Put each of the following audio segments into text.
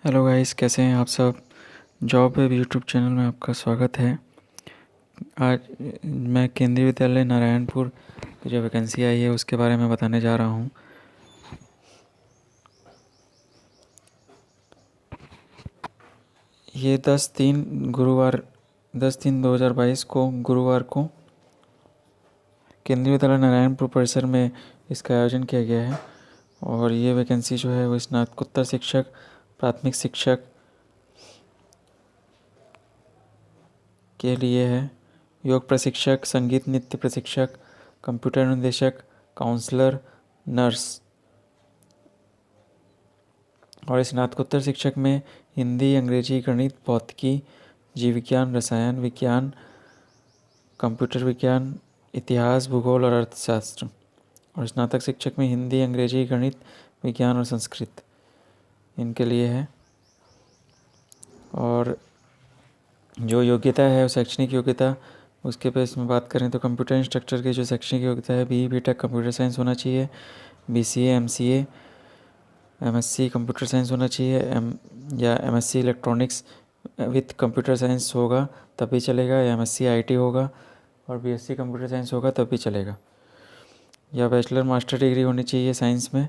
Hello guys, कैसे हैं आप सब। जॉब वेब यूट्यूब चैनल में आपका स्वागत है। आज मैं केंद्रीय विद्यालय नारायणपुर की जो वैकेंसी आई है उसके बारे में बताने जा रहा हूँ। ये 10/3/2022 को गुरुवार को केंद्रीय विद्यालय नारायणपुर परिसर में इसका आयोजन किया गया है। और ये वैकेंसी जो है वो स्नातकोत्तर शिक्षक, प्राथमिक शिक्षक के लिए है। योग प्रशिक्षक, संगीत नृत्य प्रशिक्षक, कंप्यूटर निदेशक, काउंसलर, नर्स। और स्नातकोत्तर शिक्षक में हिंदी, अंग्रेजी, गणित, भौतिकी, जीव विज्ञान, रसायन विज्ञान, कंप्यूटर विज्ञान, इतिहास, भूगोल और अर्थशास्त्र। और स्नातक शिक्षक में हिंदी, अंग्रेजी, गणित, विज्ञान और संस्कृत इनके लिए है। और जो योग्यता है वो शैक्षणिक योग्यता, उसके बेस में बात करें तो कंप्यूटर इंस्ट्रक्टर की जो शैक्षणिक योग्यता है BE BTech कंप्यूटर साइंस होना चाहिए, BCA MCA MSc computer science होना चाहिए, या MSc electronics with computer science होगा तब भी चलेगा, या MSc IT होगा और BSc कंप्यूटर साइंस होगा तब भी चलेगा, या बैचलर मास्टर डिग्री होनी चाहिए साइंस में,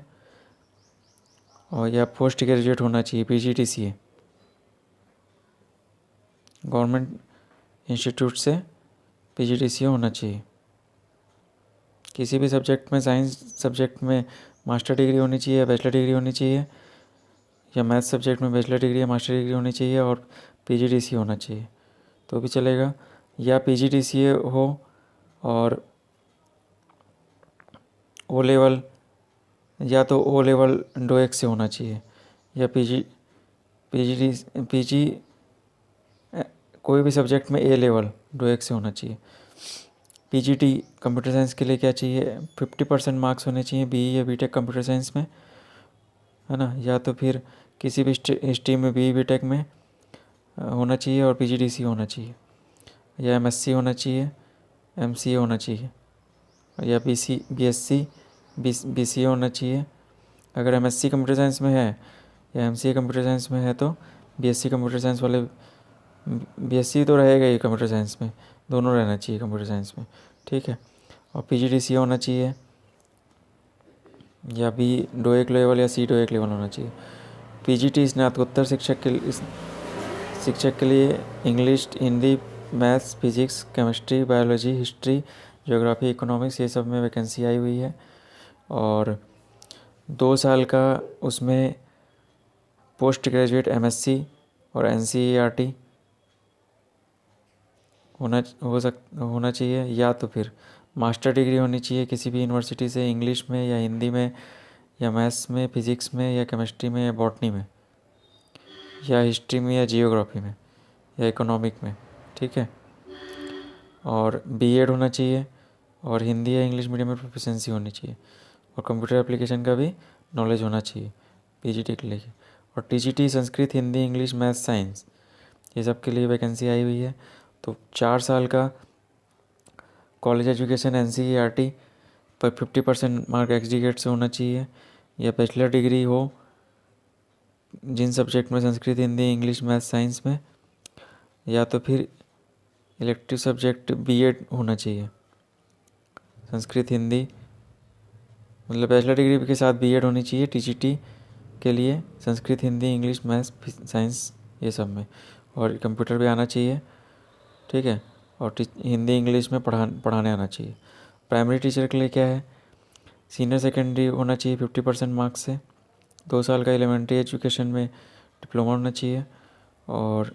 और या पोस्ट ग्रेजुएट होना चाहिए PGDCA गवर्नमेंट इंस्टीट्यूट से PGDCA होना चाहिए। किसी भी सब्जेक्ट में, साइंस सब्जेक्ट में मास्टर डिग्री होनी चाहिए या बैचलर डिग्री होनी चाहिए, या मैथ सब्जेक्ट में बैचलर डिग्री या मास्टर डिग्री होनी चाहिए और PGDCA होना चाहिए तो भी चलेगा, या PGDCA हो और ओ लेवल, या तो ओ लेवल डोएक से होना चाहिए, या पीजी कोई भी सब्जेक्ट में A लेवल डोएक से होना चाहिए। PGT कंप्यूटर साइंस के लिए क्या चाहिए, 50% मार्क्स होने चाहिए BE या BTech कंप्यूटर साइंस में, है ना। या तो फिर किसी भी स्ट्रीम में BE BTech में होना चाहिए और PGDCA होना चाहिए, या MSc होना चाहिए, MCA होना चाहिए, या BSc BCA होना चाहिए। अगर MSc कंप्यूटर साइंस में है या MCA कंप्यूटर साइंस में है तो BSc कंप्यूटर साइंस वाले, BSc तो रहेगा ही कंप्यूटर साइंस में, दोनों रहना चाहिए कंप्यूटर साइंस में, ठीक है। और PGDCA होना चाहिए, या B डोएक लेवल या C डोएक लेवल होना चाहिए। PGT स्नातकोत्तर शिक्षक के लिए English, Hindi, maths, physics, chemistry, biology, history, geography, economics, ये सब में वैकेंसी आई हुई है। और 2 साल का उसमें पोस्ट ग्रेजुएट MSc और NCERT होना चाहिए, या तो फिर मास्टर डिग्री होनी चाहिए किसी भी यूनिवर्सिटी से इंग्लिश में या हिंदी में या मैथ्स में, फिजिक्स में या केमिस्ट्री में या बॉटनी में, या हिस्ट्री में या जियोग्राफी में या इकोनॉमिक में, ठीक है। और B.Ed होना चाहिए और हिंदी या इंग्लिश मीडियम में प्रोफिशिएंसी होनी चाहिए, और कंप्यूटर एप्लीकेशन का भी नॉलेज होना चाहिए PGT के लिए। और TGT Sanskrit, Hindi, English, math, science, ये सब के लिए वैकेंसी आई हुई है। तो 4 साल का कॉलेज एजुकेशन NCERT पर 50% मार्क XD से होना चाहिए, या बैचलर डिग्री हो जिन सब्जेक्ट में Sanskrit, Hindi, English, math, science में, या तो फिर इलेक्टिव सब्जेक्ट B.Ed होना चाहिए संस्कृत, हिंदी, मतलब बैचलर डिग्री के साथ B.Ed होनी चाहिए TGT के लिए Sanskrit, Hindi, English, maths, science, ये सब में। और कंप्यूटर भी आना चाहिए, ठीक है। और हिंदी इंग्लिश में पढ़ाने आना चाहिए। प्राइमरी टीचर के लिए क्या है, सीनियर सेकेंडरी होना चाहिए 50% मार्क्स से, 2 साल का एलिमेंट्री एजुकेशन में डिप्लोमा होना चाहिए, और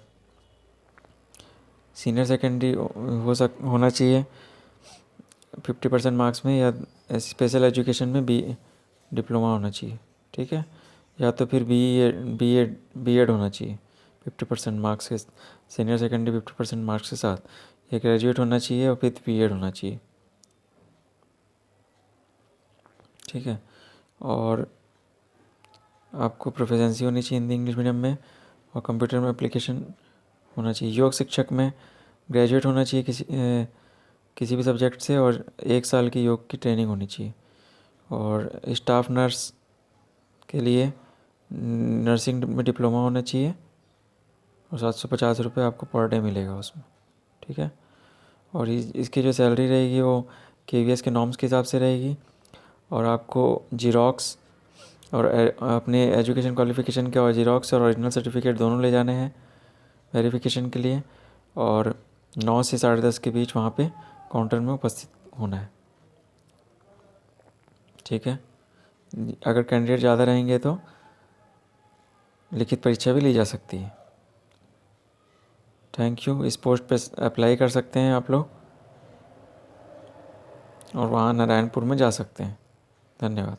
सीनियर सेकेंडरी होना चाहिए 50% मार्क्स में, या स्पेशल एजुकेशन में डिप्लोमा होना चाहिए, ठीक है। या तो फिर बी एड होना चाहिए 50% मार्क्स के, सीनियर सेकेंडरी 50% मार्क्स के साथ, या ग्रेजुएट होना चाहिए और फिर B.Ed होना चाहिए, ठीक है। और आपको प्रोफिशिएंसी होनी चाहिए हिंदी इंग्लिश मीडियम में, और कंप्यूटर में एप्लीकेशन होना चाहिए। योग शिक्षक में ग्रेजुएट होना चाहिए किसी भी सब्जेक्ट से, और 1 साल की योग की ट्रेनिंग होनी चाहिए। और स्टाफ नर्स के लिए नर्सिंग में डिप्लोमा होना चाहिए और 750 रुपये आपको पर डे मिलेगा उसमें, ठीक है। और इसकी जो सैलरी रहेगी वो KVS के नॉर्म्स के हिसाब से रहेगी। और आपको जीरोक्स और अपने एजुकेशन क्वालिफ़िकेशन के और जीरोक्स और ओरिजिनल सर्टिफिकेट दोनों ले जाने हैं वेरिफिकेशन के लिए। और 9 से 10:30 के बीच वहाँ पे काउंटर में उपस्थित होना है, ठीक है। अगर कैंडिडेट ज़्यादा रहेंगे तो लिखित परीक्षा भी ली जा सकती है। Thank you. इस पोस्ट पे अप्लाई कर सकते हैं आप लोग और वहाँ नारायणपुर में जा सकते हैं। धन्यवाद।